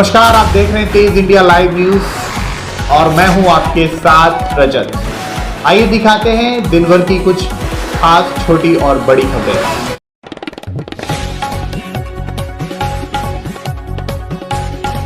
नमस्कार, आप देख रहे हैं तेज इंडिया लाइव न्यूज और मैं हूं आपके साथ रजत। आइए दिखाते हैं दिन भर की कुछ खास छोटी और बड़ी खबरें।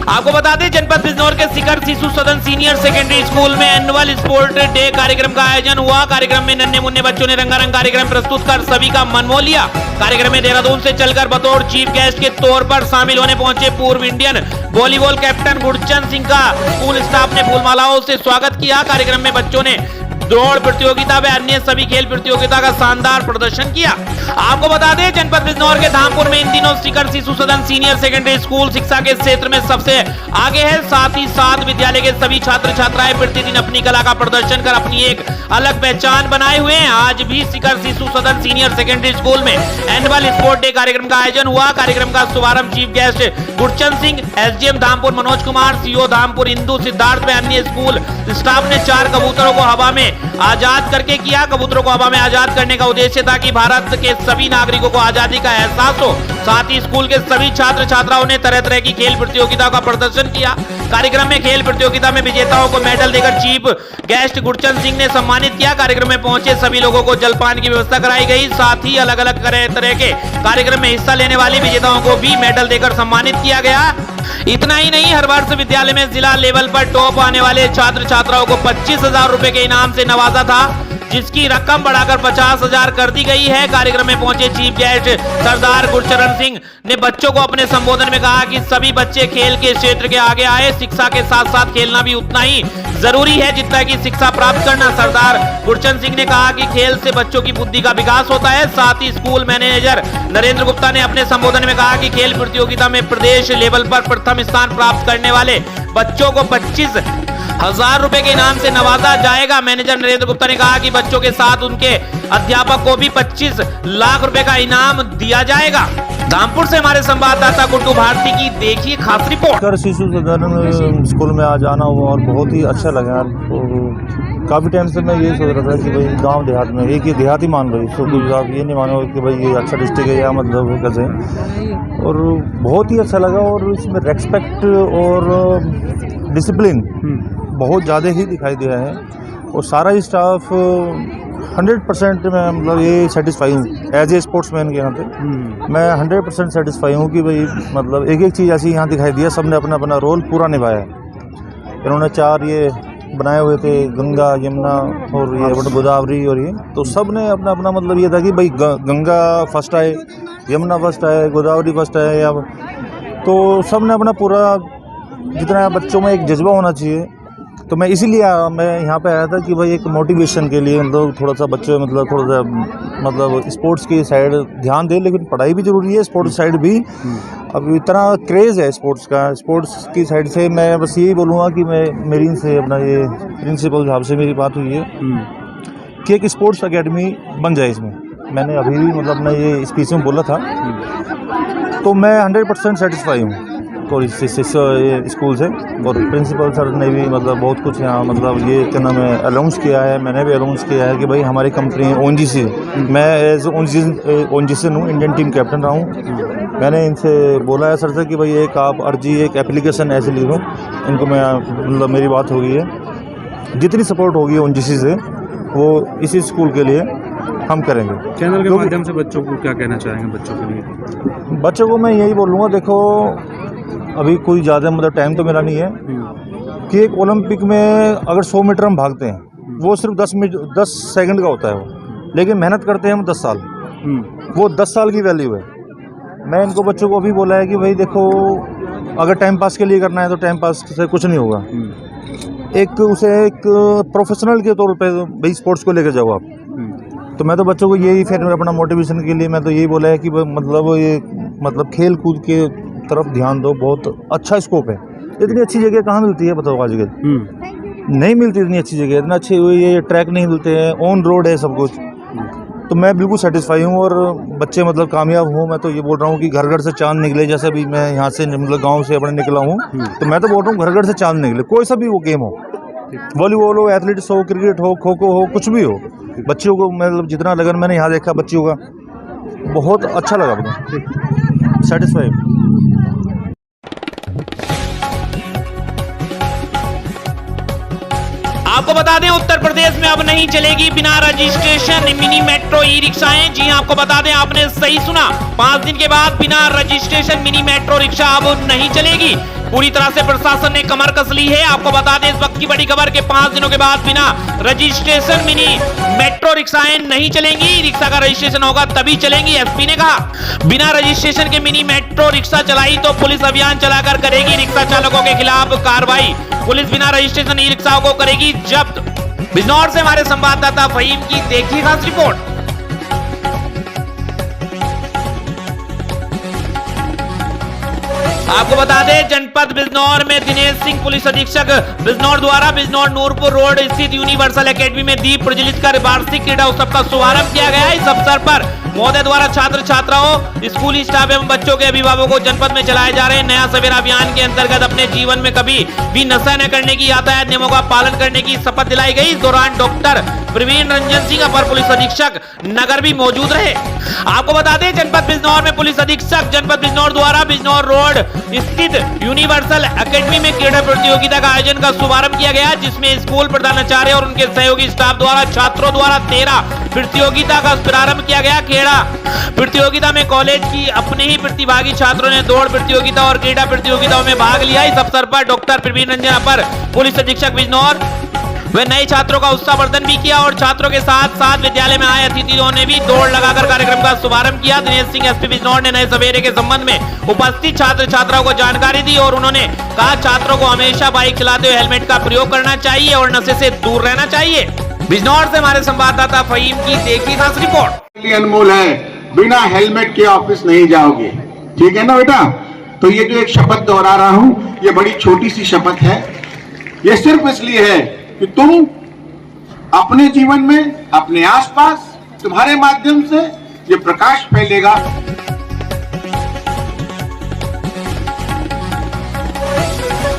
आपको बता दें, जनपद बिजनौर के शिखर शिशु सदन सीनियर सेकेंडरी स्कूल में एनुअल स्पोर्ट डे कार्यक्रम का आयोजन हुआ। कार्यक्रम में नन्हे मुन्ने बच्चों ने रंगारंग कार्यक्रम प्रस्तुत कर सभी का मन मोह लिया। कार्यक्रम में देहरादून से चलकर बतौर चीफ गेस्ट के तौर पर शामिल होने पहुंचे पूर्व Indian volleyball captain Gurchand Singh का स्कूल स्टाफ ने फूलमालाओं से स्वागत किया। कार्यक्रम में बच्चों ने दौड़ प्रतियोगिता व अन्य सभी खेल प्रतियोगिता का शानदार प्रदर्शन किया। आपको बता दें, जनपद बिजनौर के धामपुर में इन दिनों शिखर शिशु सदन सीनियर सेकेंडरी स्कूल शिक्षा के क्षेत्र में सबसे आगे है। साथ ही साथ विद्यालय के सभी छात्र छात्राएं प्रतिदिन अपनी कला का प्रदर्शन कर अपनी एक अलग पहचान बनाए हुए हैं। आज भी शिखर शिशु सदन सीनियर सेकेंडरी स्कूल में एनुअल स्पोर्ट डे कार्यक्रम का आयोजन हुआ। कार्यक्रम का शुभारंभ chief guest Gurchand Singh, SDM Dhampur Manoj Kumar, CO Dhampur Indu Siddharth व अन्य स्कूल स्टाफ ने 4 कबूतरों को हवा में आजाद करके किया। कबूतरों को हवा में आजाद करने का उद्देश्य था कि भारत के सभी नागरिकों को आजादी का एहसास हो। साथ ही स्कूल के सभी छात्र छात्राओं ने तरह तरह की खेल प्रतियोगिताओं का प्रदर्शन किया। कार्यक्रम में खेल प्रतियोगिता में विजेताओं को मेडल देकर चीफ गेस्ट गुरचंद सिंह ने सम्मानित किया। कार्यक्रम में पहुंचे सभी लोगों को जलपान की व्यवस्था कराई गई। साथ ही अलग अलग तरह के कार्यक्रम में हिस्सा लेने वाले विजेताओं को भी मेडल देकर सम्मानित किया गया। इतना ही नहीं, हर वर्ष विद्यालय में जिला लेवल पर टॉप आने वाले छात्र छात्राओं को 25,000 रुपए के इनाम से नवाजा था, जिसकी रकम बढ़ाकर 50,000 कर दी गई है। कार्यक्रम में पहुंचे चीफ गेस्ट सरदार गुरचरण सिंह ने बच्चों को अपने संबोधन में कहा कि सभी बच्चे खेल के क्षेत्र के आगे आए। शिक्षा के साथ साथ खेलना भी उतना ही जरूरी है जितना कि शिक्षा प्राप्त करना। सरदार गुरचरण सिंह ने कहा कि खेल से बच्चों की बुद्धि का विकास होता है। साथ ही स्कूल मैनेजर नरेंद्र गुप्ता ने अपने संबोधन में कहा कि खेल प्रतियोगिता में प्रदेश लेवल पर प्रथम स्थान प्राप्त करने वाले बच्चों को 25,000 रुपए के इनाम से नवाजा जाएगा। मैनेजर नरेंद्र गुप्ता ने कहा कि बच्चों के साथ उनके अध्यापक को भी 25 लाख रुपए का इनाम दिया जाएगा। धामपुर से हमारे संवाददाता गुड्डू भारती की देखिए खास रिपोर्ट। शिखर शिशु सदन स्कूल में आज आना हुआ और बहुत ही अच्छा लगा। काफ़ी टाइम से मैं ये सोच रहा था कि भाई गांव देहात में एक ये देहाती मान लो, इसको कुछ आप ये नहीं मानो कि भाई ये अच्छा डिस्ट्रिक्ट है या मतलब कैसे, और बहुत ही अच्छा लगा। और इसमें रेस्पेक्ट और डिसिप्लिन बहुत ज़्यादा ही दिखाई दिया है और सारा ही स्टाफ 100% मैं मतलब ये सेटिस्फाई हूँ। एज ए स्पोर्ट्समैन के यहाँ पे मैं 100% सेटिस्फाई हूँ कि भाई मतलब एक एक चीज़ ऐसी यहाँ दिखाई दिया, सब ने अपना अपना रोल पूरा निभाया है। इन्होंने 4 ये बनाए हुए थे, गंगा, यमुना और ये गोदावरी, और ये तो सब ने अपना अपना मतलब ये था कि भाई गंगा फर्स्ट आए, यमुना फर्स्ट आए, गोदावरी फर्स्ट आए, या तो सब ने अपना पूरा जितना बच्चों में एक जज्बा होना चाहिए। तो मैं इसीलिए मैं यहाँ पे आया था कि भाई एक मोटिवेशन के लिए मतलब थोड़ा सा बच्चे मतलब थोड़ा सा मतलब स्पोर्ट्स की साइड ध्यान दे, लेकिन पढ़ाई भी ज़रूरी है, स्पोर्ट्स साइड भी। अब इतना क्रेज़ है स्पोर्ट्स का, स्पोर्ट्स की साइड से मैं बस यही बोलूँगा कि मैं मेरी इनसे अपना ये प्रिंसिपल साहब से मेरी बात हुई है कि एक स्पोर्ट्स एकेडमी बन जाए इसमें। मैंने अभी भी मतलब अपना ये स्पीच में बोला था, तो मैं 100% सेटिस्फाई हूँ तो इस स्कूल से। और प्रिंसिपल सर ने भी मतलब बहुत कुछ यहाँ मतलब ये क्या नाम है अनाउंस किया है, मैंने भी अनाउंस किया है कि भाई हमारी कंपनी ONGC, मैं एज ONGC हूँ, इंडियन टीम कैप्टन रहा हूँ। मैंने इनसे बोला है सर से कि भाई एक आप अर्जी एक एप्लीकेशन ऐसे लिख दो, इनको मैं मतलब मेरी बात हो गई है, जितनी सपोर्ट होगी ONGC से वो इसी स्कूल के लिए हम करेंगे। चैनल के माध्यम से बच्चों को क्या कहना चाहेंगे? बच्चों के लिए बच्चों को मैं यही बोलूँगा, देखो अभी कोई ज़्यादा मतलब टाइम तो मेरा नहीं है कि एक ओलंपिक में अगर 100 मीटर हम भागते हैं वो सिर्फ 10 सेकंड का होता है वो, लेकिन मेहनत करते हैं हम 10 साल, वो 10 साल की वैल्यू है। मैं इनको बच्चों को भी बोला है कि भाई देखो अगर टाइम पास के लिए करना है तो टाइम पास से कुछ नहीं होगा, एक उसे एक प्रोफेशनल के तौर पे भाई स्पोर्ट्स को लेकर जाओ आप। तो मैं तो बच्चों को यही फिर अपना मोटिवेशन के लिए मैं तो यही बोला है कि मतलब ये मतलब खेल कूद के तरफ ध्यान दो, बहुत अच्छा स्कोप है। इतनी अच्छी जगह कहाँ मिलती है बताओ आजकल, नहीं मिलती इतनी अच्छी जगह, इतना अच्छे ये ट्रैक नहीं मिलते हैं, ऑन रोड है सब कुछ। तो मैं बिल्कुल सेटिस्फाई हूँ और बच्चे मतलब कामयाब हूँ। मैं तो ये बोल रहा हूँ कि घर घर से चांद निकले, जैसे भी मैं यहाँ से मतलब गाँव से अपने निकला हूँ, तो मैं तो बोल रहा हूँ घर घर से चांद निकले, कोई सा भी वो गेम हो, वॉलीबॉल हो, एथलेटिक्स हो, क्रिकेट हो, खो खो हो, कुछ भी हो, बच्चों को मतलब जितना लगन मैंने यहाँ देखा बच्चियों का, बहुत अच्छा लगा मुझे, सेटिस्फाई। आपको बता दें उत्तर प्रदेश में अब नहीं चलेगी बिना रजिस्ट्रेशन मिनी मेट्रो ई रिक्शाएं। जी हां, आपको बता दें, आपने सही सुना, 5 दिन के बाद बिना रजिस्ट्रेशन मिनी मेट्रो रिक्शा अब नहीं चलेगी। पूरी तरह से प्रशासन ने कमर कस ली है। आपको बता दें इस वक्त की बड़ी खबर के 5 दिनों के बाद बिना रजिस्ट्रेशन मिनी मेट्रो रिक्शाएं नहीं चलेंगी। रिक्शा का रजिस्ट्रेशन होगा तभी चलेंगी। एसपी ने कहा बिना रजिस्ट्रेशन के मिनी मेट्रो रिक्शा चलाई तो पुलिस अभियान चलाकर करेगी रिक्शा चालकों के खिलाफ कार्रवाई। पुलिस बिना रजिस्ट्रेशन ई रिक्शाओं को करेगी जब्त। बिजनौर से हमारे संवाददाता फहीम की देखिए खास रिपोर्ट। आपको बता दें जनपद बिजनौर में दिनेश सिंह पुलिस अधीक्षक बिजनौर द्वारा बिजनौर नूरपुर रोड स्थित यूनिवर्सल एकेडमी में दीप प्रज्वलित कर वार्षिक क्रीड़ा उत्सव का शुभारंभ किया गया। इस अवसर पर महोदय द्वारा छात्र छात्राओं, स्कूली स्टाफ एवं बच्चों के अभिभावकों जनपद में चलाए जा रहे नया सवेरा अभियान के अंतर्गत अपने जीवन में कभी भी नशा न करने की, यातायात नियमों का पालन करने की शपथ दिलाई गई। इस दौरान डॉक्टर प्रवीण रंजन सिंह अपर पुलिस अधीक्षक नगर भी मौजूद रहे। आपको बता दें जनपद बिजनौर में पुलिस अधीक्षक जनपद बिजनौर द्वारा बिजनौर रोड स्थित यूनिवर्सल एकेडमी में क्रीड़ा प्रतियोगिता का आयोजन का शुभारंभ किया गया, जिसमें स्कूल प्रधानाचार्य और उनके सहयोगी स्टाफ द्वारा छात्रों द्वारा 13 प्रतियोगिता का प्रारंभ किया गया। खेड़ा प्रतियोगिता में कॉलेज की अपने ही प्रतिभागी छात्रों ने दौड़ प्रतियोगिता और क्रीड़ा प्रतियोगिताओं में भाग लिया। इस अवसर पर डॉक्टर प्रवीण रंजन अपर पुलिस अधीक्षक बिजनौर वे नए छात्रों का उत्साहवर्धन भी किया और छात्रों के साथ साथ विद्यालय में आए अतिथियों ने भी दौड़ लगाकर कार्यक्रम का शुभारंभ किया। दिनेश सिंह एसपी बिजनौर ने नए सवेरे के संबंध में उपस्थित छात्र छात्राओं को जानकारी दी और उन्होंने कहा छात्रों को हमेशा बाइक चलाते हुए हेलमेट का प्रयोग करना चाहिए और नशे से दूर रहना चाहिए। बिजनौर से हमारे संवाददाता फहीम की देखिए खास रिपोर्ट। अनमोल है, बिना हेलमेट के ऑफिस नहीं जाओगे, ठीक है ना बेटा। तो ये जो एक शपथ दोहरा रहा हूं, ये बड़ी छोटी सी शपथ है। ये सिर्फ इसलिए है कि तुम अपने जीवन में, अपने आसपास, तुम्हारे माध्यम से ये प्रकाश फैलेगा।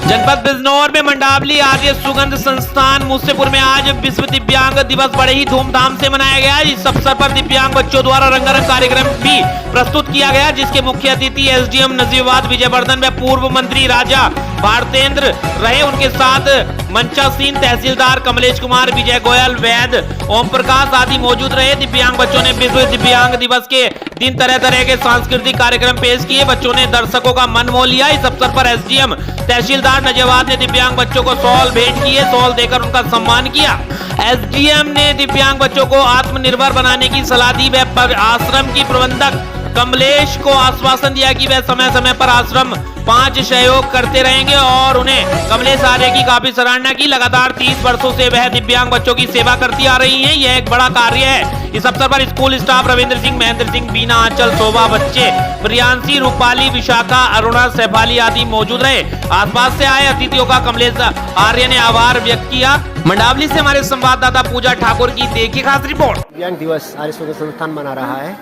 जनपद बिजनौर में मंडावली आर्य सुगंध संस्थान मूसेपुर में आज विश्व दिव्यांग दिवस बड़े ही धूमधाम से मनाया गया। इस अवसर पर दिव्यांग बच्चों द्वारा रंगारंग कार्यक्रम भी प्रस्तुत किया गया, जिसके मुख्य अतिथि एसडीएम नजीबाबाद विजयवर्धन व पूर्व मंत्री राजा भारतेंद्र रहे। उनके साथ मंचासीन तहसीलदार कमलेश कुमार, विजय गोयल, वैद, ओम प्रकाश आदि मौजूद रहे। दिव्यांग बच्चों ने विश्व दिव्यांग दिवस के दिन तरह तरह के सांस्कृतिक कार्यक्रम पेश किए। बच्चों ने दर्शकों का मन मोह लिया। इस अवसर पर एसडीएम तहसीलदार नजीबाबाद ने दिव्यांग बच्चों को शॉल भेंट किए, शॉल देकर उनका सम्मान किया। एसडीएम ने दिव्यांग बच्चों को आत्मनिर्भर बनाने की सलाह दी व आश्रम की प्रबंधक कमलेश को आश्वासन दिया कि वह समय समय पर आश्रम 5 सहयोग करते रहेंगे और उन्हें कमलेश आर्य की काफी सराहना की। लगातार 30 वर्षों से वह दिव्यांग बच्चों की सेवा करती आ रही हैं। यह एक बड़ा कार्य है। इस अवसर पर स्कूल स्टाफ रविंद्र सिंह, महेंद्र सिंह, बीना, आंचल, शोभा, बच्चे, प्रियांशी, रूपाली, विशाखा, अरुणा, सैफाली आदि मौजूद रहे। आसपास से आए अतिथियों का कमलेश आर्य ने आभार व्यक्त किया। मंडावली से हमारे संवाददाता पूजा ठाकुर की देखिए खास रिपोर्ट। दिव्यांग दिवस आर्य सुगंध संस्थान मना रहा है।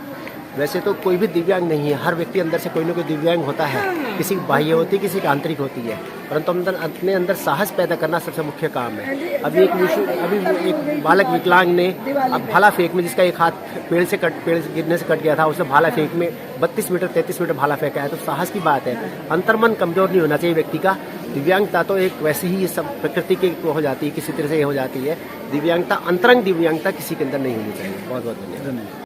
वैसे तो कोई भी दिव्यांग नहीं है, हर व्यक्ति अंदर से कोई ना कोई दिव्यांग होता है। किसी की बाह्य होती है, किसी की आंतरिक होती है, परंतु अपने अंदर साहस पैदा करना सबसे मुख्य काम है। अभी एक बालक विकलांग ने अब भाला फेंक में, जिसका एक हाथ पेड़ से गिरने से कट गया था, उसने भाला फेंक में 32 मीटर 33 मीटर भाला फेंका है। तो साहस की बात है। अंतर्मन कमजोर नहीं होना चाहिए व्यक्ति का। दिव्यांगता तो एक वैसे ही सब प्रकृति की हो जाती है, किसी तरह से हो जाती है। दिव्यांगता, अंतरंग दिव्यांगता किसी के अंदर नहीं होनी चाहिए। बहुत बहुत धन्यवाद।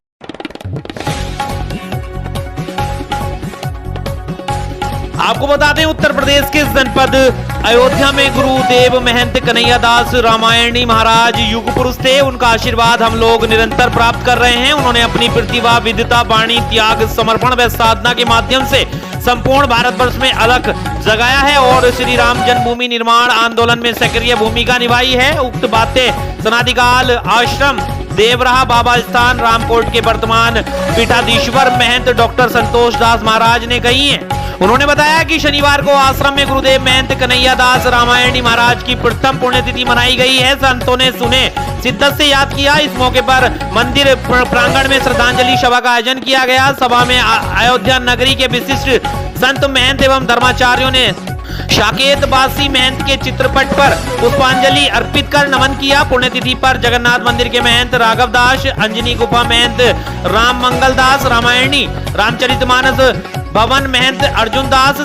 आपको बता दें उत्तर प्रदेश के जनपद अयोध्या में गुरुदेव महंत कन्हैया दास रामायणी महाराज युग पुरुष थे। उनका आशीर्वाद हम लोग निरंतर प्राप्त कर रहे हैं। उन्होंने अपनी प्रतिभा, विद्वता, वाणी, त्याग, समर्पण व साधना के माध्यम से संपूर्ण भारतवर्ष में अलग जगाया है और श्री राम जन्मभूमि निर्माण आंदोलन में सक्रिय भूमिका निभाई है। उक्त बातें सनादिकाल आश्रम देवराहा बाबा स्थान रामकोट के वर्तमान पीठाधीश्वर महंत डॉक्टर संतोष दास महाराज ने कही है। उन्होंने बताया कि शनिवार को आश्रम में गुरुदेव महंत कन्हैया दास रामायणी महाराज की प्रथम पुण्यतिथि मनाई गई है। संतों ने सुने शिद्दत से याद किया। इस मौके पर मंदिर प्रांगण में श्रद्धांजलि सभा का आयोजन किया गया। सभा में अयोध्या नगरी के विशिष्ट संत महंत एवं धर्माचार्यों ने साकेत बासी महंत के चित्रपट पर पुष्पांजलि अर्पित कर नमन किया। पुण्यतिथि पर जगन्नाथ मंदिर के महंत राघव दास, अंजनी गुफा महंत राम मंगल दास, रामायणी रामचरितमानस भवन महंत अर्जुन दास,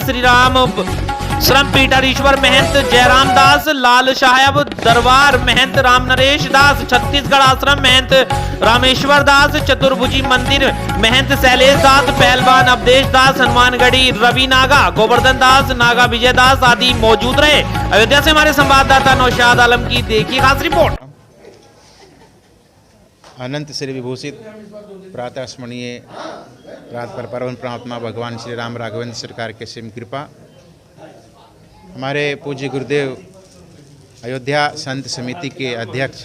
श्रम पीठाधीश्वर महंत जयराम दास, लाल साहब दरबार महंत राम नरेश दास, छत्तीसगढ़ आश्रम महंत रामेश्वर दास, चतुर्भुजी मंदिर महंत शैलेश दास, पहलवान अवधेश दास, हनुमानगढ़ी रवि नागा, गोवर्धन दास, नागा विजय दास आदि मौजूद रहे। अयोध्या से हमारे संवाददाता नौशाद आलम की देखिए खास रिपोर्ट। अनंत श्री विभूषित प्रातः स्मरणीय रात पर परम परमात्मा भगवान श्री राम राघवेंद्र सरकार के सिम कृपा, हमारे पूज्य गुरुदेव अयोध्या संत समिति के अध्यक्ष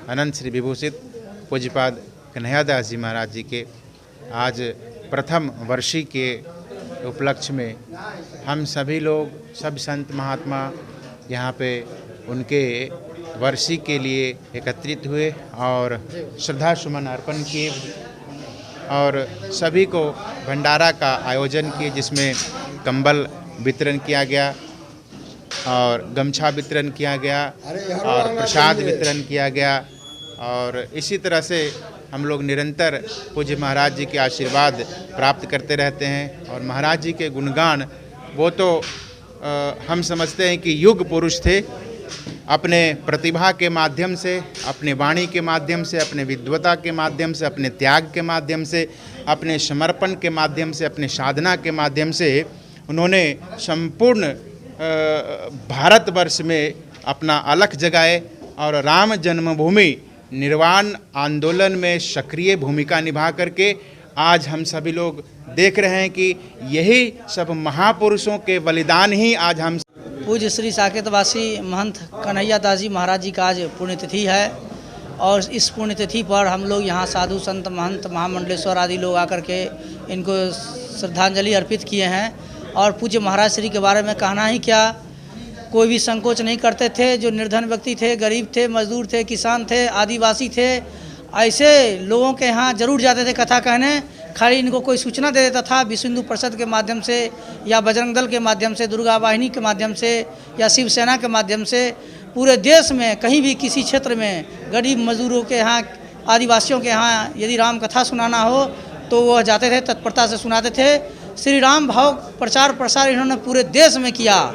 अनंत श्री विभूषित पूज्यपाद कन्हैयादास जी महाराज जी के आज प्रथम वर्षी के उपलक्ष्य में हम सभी लोग, सब संत महात्मा यहाँ पे उनके वर्षी के लिए एकत्रित हुए और श्रद्धा सुमन अर्पण किए और सभी को भंडारा का आयोजन किए, जिसमें कंबल वितरण किया गया और गमछा वितरण किया गया और प्रसाद वितरण किया गया। और इसी तरह से हम लोग निरंतर पूज्य महाराज जी के आशीर्वाद प्राप्त करते रहते हैं। और महाराज जी के गुणगान वो तो हम समझते हैं कि युग पुरुष थे। अपने प्रतिभा के माध्यम से, अपने वाणी के माध्यम से, अपने विद्वता के माध्यम से, अपने त्याग के माध्यम से, अपने समर्पण के माध्यम से, अपने साधना के माध्यम से उन्होंने संपूर्ण भारतवर्ष में अपना अलख जगाए और राम जन्मभूमि निर्वाण आंदोलन में सक्रिय भूमिका निभा करके आज हम सभी लोग देख रहे हैं कि यही सब महापुरुषों के बलिदान ही आज हम पूज्य श्री साकेतवासी महंत कन्हैयादास जी महाराज जी का आज पुण्यतिथि है और इस पुण्यतिथि पर हम लोग यहाँ साधु संत महंत महामंडलेश्वर आदि लोग आकर के इनको श्रद्धांजलि अर्पित किए हैं। और पूज्य महाराज श्री के बारे में कहना ही क्या, कोई भी संकोच नहीं करते थे। जो निर्धन व्यक्ति थे, गरीब थे, मजदूर थे, किसान थे, आदिवासी थे, ऐसे लोगों के यहाँ जरूर जाते थे कथा कहने। खाली इनको कोई सूचना दे देता था विश्व हिंदू परिषद के माध्यम से या बजरंग दल के माध्यम से, दुर्गा वाहिनी के माध्यम से या शिवसेना के माध्यम से, पूरे देश में कहीं भी किसी क्षेत्र में गरीब मजदूरों के यहाँ, आदिवासियों के यहाँ यदि राम कथा सुनाना हो तो वह जाते थे, तत्परता से सुनाते थे। श्री राम भाव प्रचार प्रसार इन्होंने पूरे देश में किया।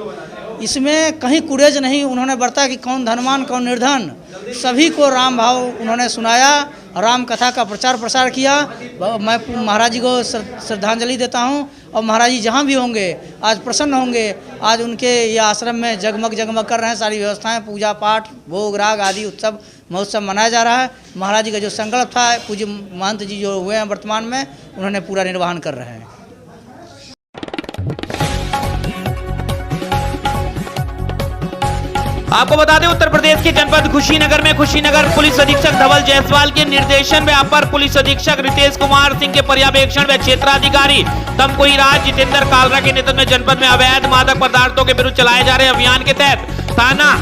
इसमें कहीं कुरेज नहीं उन्होंने बरता कि कौन धनवान कौन निर्धन, सभी को राम भाव उन्होंने सुनाया, राम कथा का प्रचार प्रसार किया। मैं महाराज जी को श्रद्धांजलि देता हूं और महाराज जी जहाँ भी होंगे आज प्रसन्न होंगे। आज उनके ये आश्रम में जगमग जगमग कर रहे हैं, सारी व्यवस्थाएं, पूजा पाठ, भोग राग आदि उत्सव महोत्सव मनाया जा रहा है। महाराज जी का जो संकल्प था, पूज्य महंत जी जो हुए हैं वर्तमान में, उन्होंने पूरा निर्वहन कर रहे हैं। आपको बता दें, उत्तर प्रदेश के जनपद कुशीनगर में कुशीनगर पुलिस अधीक्षक धवल जायसवाल के निर्देशन में अपर पुलिस अधीक्षक रितेश कुमार सिंह के पर्यवेक्षण में क्षेत्राधिकारी तमकोई राज जितेंद्र कालरा के नेतृत्व में जनपद में अवैध मादक पदार्थों के विरुद्ध चलाए जा रहे अभियान के तहत थाना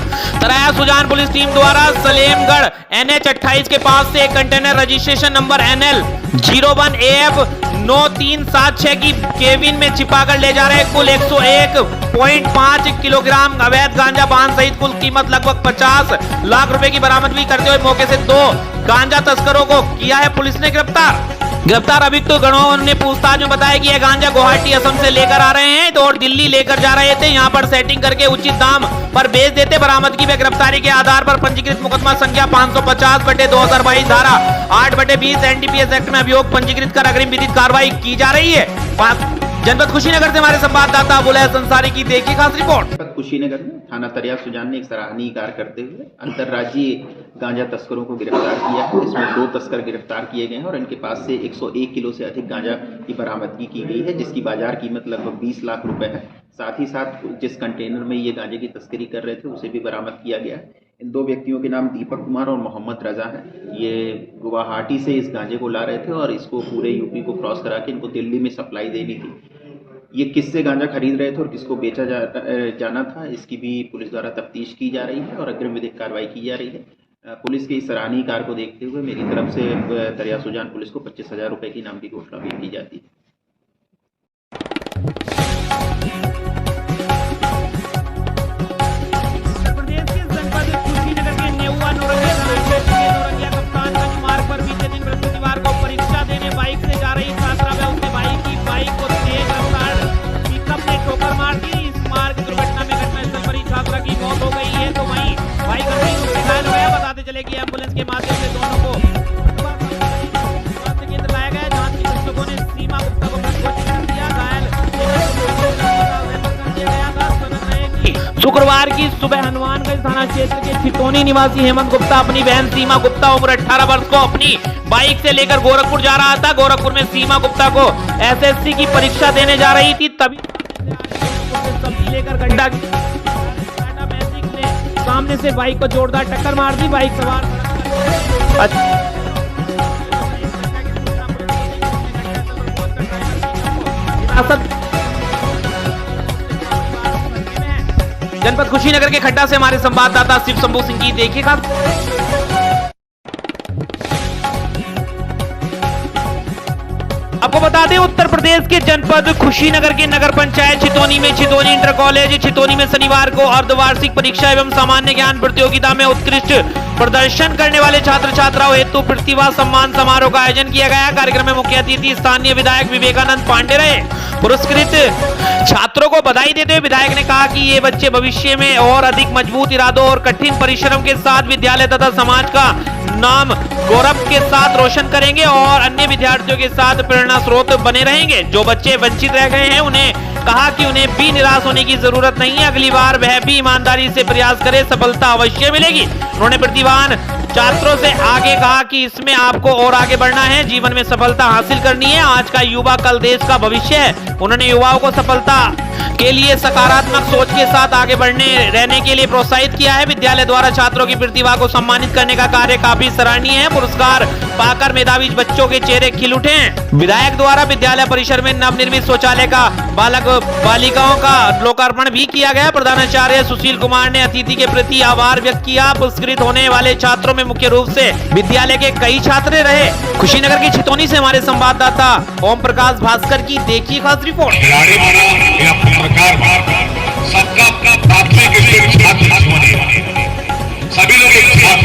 तराया सुजान पुलिस टीम द्वारा सलेमगढ़ NH 28 के पास से एक container registration number NL 01AF 9376 की केबिन में छिपाकर ले जा रहे कुल 101.5 किलोग्राम अवैध गांजा बांध सहित कुल कीमत लगभग 50 लाख रुपए की बरामदगी करते हुए मौके से 2 गांजा तस्करों को किया है पुलिस ने गिरफ्तार। अभियुक्त गणों ने पूछताछ में बताया कि यह गांजा गुवाहाटी असम से लेकर आ रहे हैं और दिल्ली लेकर जा रहे थे, यहां पर सेटिंग करके उचित दाम पर बेच देते। बरामदगी में गिरफ्तारी के आधार पर पंजीकृत मुकदमा संख्या 550/2022 धारा 8/20 NDPS एक्ट में अभियोग पंजीकृत कर अग्रिम विधिक कार्रवाई की जा रही है। जनपद कुशीनगर से हमारे संवाददाता बुलैस अंसारी की देखिए खास रिपोर्ट। जनपद कुशीनगर में थाना तरिया सुजान ने एक सराहनीय कार्य करते हुए अंतर्राज्यीय गांजा तस्करों को गिरफ्तार किया है। इसमें 2 तस्कर गिरफ्तार किए गए हैं और इनके पास से 101 किलो से अधिक गांजा की बरामदगी की गई है, जिसकी बाजार कीमत लगभग 20 लाख रुपए है। साथ ही साथ जिस कंटेनर में ये गांजे की तस्करी कर रहे थे उसे भी बरामद किया गया है। इन 2 व्यक्तियों के नाम दीपक कुमार और मोहम्मद रजा है। ये गुवाहाटी से इस गांजे को ला रहे थे और इसको पूरे यूपी को क्रॉस करा के इनको दिल्ली में सप्लाई देनी थी। ये किससे गांजा खरीद रहे थे और किसको बेचा जाना था, इसकी भी पुलिस द्वारा तफ्तीश की जा रही है और अग्रिम विधिक कार्रवाई की जा रही है। पुलिस के इस सराहनीय कार्य को देखते हुए मेरी तरफ से तरिया सुजान पुलिस को 25,000 रुपए की इनाम की घोषणा भी की जाती है। बाइक को तेज रफ्तार पिकअप ने ठोकर मार दी। इस मार्ग जिले की एम्बुलेंस के माध्यम से दोनों को स्वास्थ्य केंद्र लाया गया, जहां चिकित्सकों ने सीमा गुप्ता को घोषित कर दिया। घायल शुक्रवार की सुबह हनुमानगंज थाना क्षेत्र के छितौनी निवासी हेमंत गुप्ता अपनी बहन सीमा गुप्ता उम्र 18 वर्ष को अपनी बाइक से लेकर गोरखपुर जा रहा था। गोरखपुर में सीमा गुप्ता को एसएससी की परीक्षा देने जा रही थी, तभी सब्जी लेकर गड्ढा मैजिक ने सामने से बाइक को जोरदार टक्कर मार दी। बाइक सवार जनपद कुशीनगर के खड्डा से हमारे संवाददाता शिव शंभू सिंह की देखिएगा। आपको बता दें, उत्तर प्रदेश के जनपद कुशीनगर के नगर पंचायत छितौनी में छितौनी इंटर कॉलेज छितौनी में शनिवार को अर्धवार्षिक परीक्षा एवं सामान्य ज्ञान प्रतियोगिता में उत्कृष्ट प्रदर्शन करने वाले छात्र छात्राओं हेतु प्रतिभा सम्मान समारोह का आयोजन किया गया। कार्यक्रम में मुख्य अतिथि स्थानीय विधायक विवेकानंद पांडे रहे। पुरस्कृत छात्रों को बधाई देते हुए विधायक ने कहा कि ये बच्चे भविष्य में और अधिक मजबूत इरादों और कठिन परिश्रम के साथ विद्यालय तथा समाज का नाम गौरव के साथ रोशन करेंगे और अन्य विद्यार्थियों के साथ प्रेरणा स्रोत बने रहेंगे। जो बच्चे वंचित रह गए हैं उन्हें कहा कि उन्हें भी निराश होने की जरूरत नहीं है, अगली बार वह भी ईमानदारी से प्रयास करे, सफलता अवश्य मिलेगी। उन्होंने प्रतिभावान छात्रों से आगे कहा कि इसमें आपको और आगे बढ़ना है, जीवन में सफलता हासिल करनी है। आज का युवा कल देश का भविष्य है। उन्होंने युवाओं को सफलता के लिए सकारात्मक सोच के साथ आगे बढ़ने रहने के लिए प्रोत्साहित किया है। विद्यालय द्वारा छात्रों की प्रतिभा को सम्मानित करने का कार्य काफी सराहनीय है। पुरस्कार पाकर मेधावी बच्चों के चेहरे खिल उठे हैं। विधायक द्वारा विद्यालय परिसर में नवनिर्मित शौचालय का बालक बालिकाओं का लोकार्पण भी किया गया। प्रधानाचार्य सुशील कुमार ने अतिथि के प्रति आभार व्यक्त किया। पुरस्कृत होने वाले छात्रों में मुख्य रूप से विद्यालय के कई छात्र रहे। कुशीनगर की छितौनी से हमारे संवाददाता ओम प्रकाश भास्कर की देखिए खास रिपोर्ट। सबका प्राथमिक सभी लोग एक साथ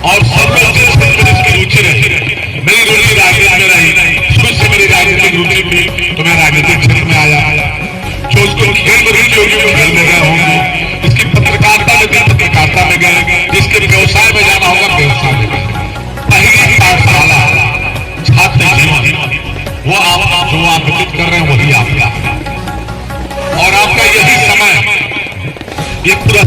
और सब लोग जिसकी रुचि रही, मेरी रुचि राजनीति में रही, शुरू से मेरी राजनीतिक रुचि थी तो मैं राजनीतिक क्षेत्र में आया। जो उसको खेल में रुचि होगी वो खेल में गए होंगे, इसकी पत्रकारिता में गए पत्रकारिता में गए, जिसके व्यवसाय में जाना होगा व्यवसाय में गए। पहली पाठशाला छात्र जीवन वो आप जो आप व्यतीत कर रहे हैं वही आपका और आपका यही समय ये पूरा।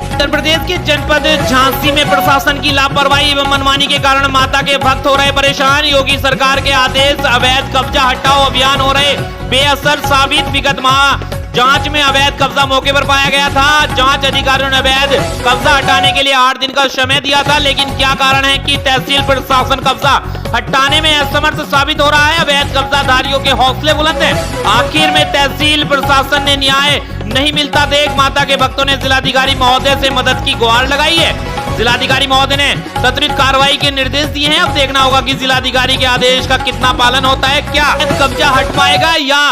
उत्तर प्रदेश के जनपद झांसी में प्रशासन की लापरवाही एवं मनमानी के कारण माता के भक्त हो रहे परेशान। योगी सरकार के आदेश अवैध कब्जा हटाओ अभियान हो रहे बेअसर साबित। विगत माह जांच में अवैध कब्जा मौके पर पाया गया था। जांच अधिकारियों ने अवैध कब्जा हटाने के लिए 8 दिन का समय दिया था, लेकिन क्या कारण है कि तहसील प्रशासन कब्जा हटाने में असमर्थ साबित हो रहा है। अवैध कब्जाधारियों के हौसले बुलंद हैं। आखिर में तहसील प्रशासन ने न्याय नहीं मिलता देख माता के भक्तों ने जिलाधिकारी महोदय से मदद की गुहार लगाई है। जिलाधिकारी महोदय ने त्वरित कार्रवाई के निर्देश दिए हैं। अब देखना होगा कि जिलाधिकारी के आदेश का कितना पालन होता है। क्या कब्जा हट पाएगा या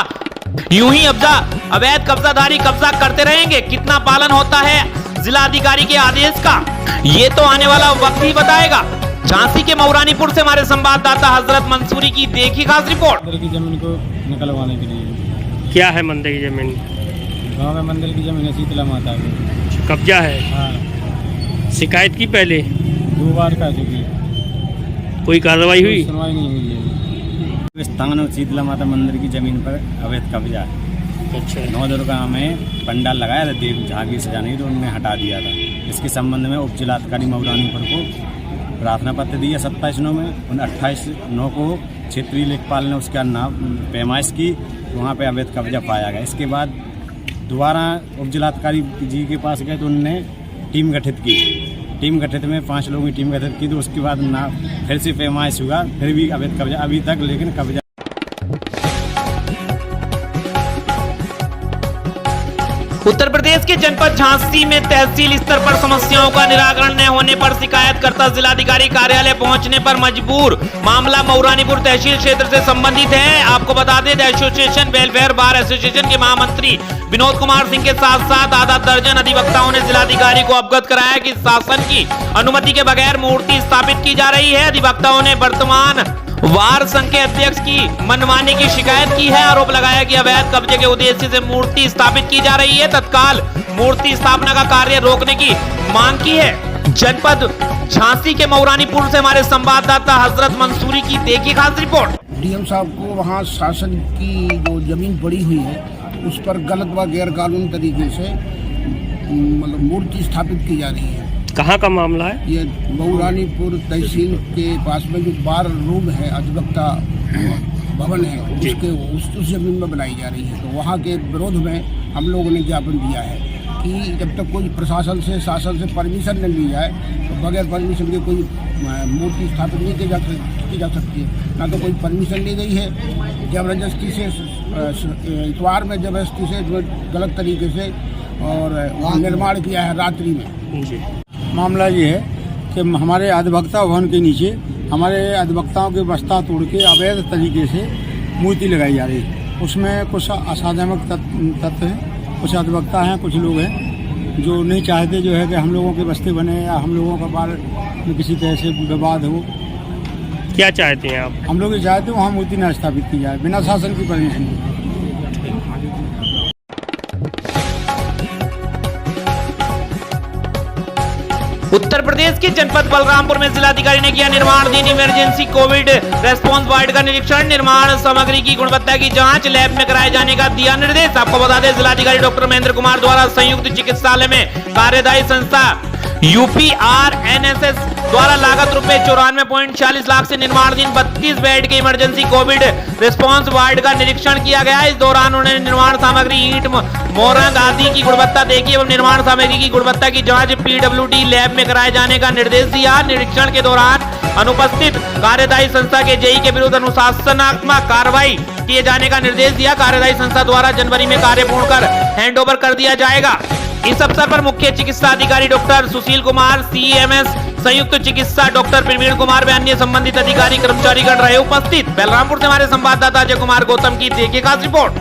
यूं ही अवैध कब्जाधारी कब्जा करते रहेंगे? कितना पालन होता है जिलाधिकारी के आदेश का, ये तो आने वाला वक्त ही बताएगा। झांसी के मऊरानीपुर से हमारे संवाददाता हजरत मंसूरी की देखी खास रिपोर्ट। मंदिर की जमीन को निकलवाने के लिए। क्या है मंदिर की जमीन? गाँव में मंदिर की जमीन है, शीतला माता की कब्जा है। हाँ। शिकायत की पहले 2 बार कर चुकी, कोई कार्रवाई हुई? सुनवाई नहीं हुई है। स्थान शीतला माता मंदिर की जमीन पर अवैध कब्जा है। अच्छा। 9 दुर्गा में पंडाल लगाया था देव झांकी सजाने, तो उन्होंने हटा दिया था। इसके संबंध में उप जिलाधिकारी मऊरानीपुर को प्रार्थना पत्र दिया 27/9 में। उन 28/9 को क्षेत्रीय लेखपाल ने उसका नाम पैमाइश की, वहाँ पे अवैध कब्जा पाया गया। इसके बाद दोबारा उप जिलाधिकारी जी के पास गए तो उन्होंने टीम गठित की। टीम गठित में 5 लोगों की टीम गठित की, तो उसके बाद ना फिर से पैमाइश हुआ, फिर भी अवैध कब्जा अभी तक, लेकिन कब्जा। उत्तर प्रदेश के जनपद झांसी में तहसील स्तर पर समस्याओं का निराकरण न होने पर शिकायतकर्ता जिलाधिकारी कार्यालय पहुंचने पर मजबूर। मामला मऊरानीपुर तहसील क्षेत्र से संबंधित है। आपको बता दें, एसोसिएशन वेलफेयर बार एसोसिएशन के महामंत्री विनोद कुमार सिंह के साथ साथ आधा दर्जन अधिवक्ताओं ने जिलाधिकारी को अवगत कराया कि शासन की अनुमति के बगैर मूर्ति स्थापित की जा रही है। अधिवक्ताओं ने वर्तमान वार संघ के अध्यक्ष की मनमानी की शिकायत की है। आरोप लगाया कि अवैध कब्जे के उद्देश्य से मूर्ति स्थापित की जा रही है। तत्काल मूर्ति स्थापना का कार्य रोकने की मांग की है। जनपद झांसी के मऊरानीपुर से हमारे संवाददाता हजरत मंसूरी की देखिए खास रिपोर्ट। डीएम साहब को वहाँ शासन की जो जमीन पड़ी हुई है उस पर गलत व गैर कानूनी तरीके से मतलब मूर्ति स्थापित की जा रही है। कहाँ का मामला है? ये मऊरानीपुर तहसील के पास में जो बार रूम है, अधिवक्ता भवन है, उसके उस जमीन में बनाई जा रही है। तो वहाँ के विरोध में हम लोगों ने ज्ञापन दिया है कि जब तक कोई प्रशासन से शासन से परमिशन न ली जाए तो बगैर परमिशन के कोई मूर्ति स्थापित नहीं की जा सकती है। ना तो कोई परमिशन ली गई है, जबरदस्ती से इतवार में जबरदस्ती से गलत तरीके से और निर्माण किया है रात्रि में। मामला ये है कि हमारे अधिवक्ता भवन के नीचे हमारे अधिवक्ताओं के बस्ता तोड़ के अवैध तरीके से मूर्ति लगाई जा रही है। उसमें कुछ असाधारण तत्व हैं, कुछ अधिवक्ता हैं, कुछ लोग हैं जो नहीं चाहते जो है कि हम लोगों के बस्ते बने या हम लोगों का बार में किसी तरह से विवाद हो। क्या चाहते हैं आप? हम लोग ये चाहते हैं वहाँ मूर्ति न स्थापित की जाए बिना शासन की परमिशन के। उत्तर प्रदेश के जनपद बलरामपुर में जिलाधिकारी ने किया निर्माणाधीन इमरजेंसी कोविड रेस्पॉन्स वार्ड का निरीक्षण। निर्माण सामग्री की गुणवत्ता की जांच लैब में कराए जाने का दिया निर्देश। आपको बता दें जिलाधिकारी डॉक्टर महेंद्र कुमार द्वारा संयुक्त चिकित्सालय में कार्यदायी संस्था UPRNSS द्वारा लागत रुपए 94.40 लाख से निर्माणाधीन 32 बेड के इमरजेंसी कोविड रिस्पांस वार्ड का निरीक्षण किया गया। इस दौरान उन्होंने निर्माण सामग्री ईंट मोरंग आदि की गुणवत्ता देखी एवं निर्माण सामग्री की गुणवत्ता की जांच PWD लैब में कराए जाने का निर्देश दिया। निरीक्षण के दौरान अनुपस्थित कार्यदायी संस्था के जेई के विरुद्ध अनुशासनात्मक कार्रवाई किए जाने का निर्देश दिया। कार्यदायी संस्था द्वारा जनवरी में कार्य पूर्ण कर हैंडओवर कर दिया जाएगा। इस अवसर पर मुख्य चिकित्सा अधिकारी डॉक्टर सुशील कुमार, CMS संयुक्त चिकित्सा डॉक्टर प्रवीण कुमार व अन्य संबंधित अधिकारी कर्मचारीगण रहे उपस्थित। बलरामपुर से हमारे संवाददाता अजय कुमार गौतम की देखिए खास रिपोर्ट।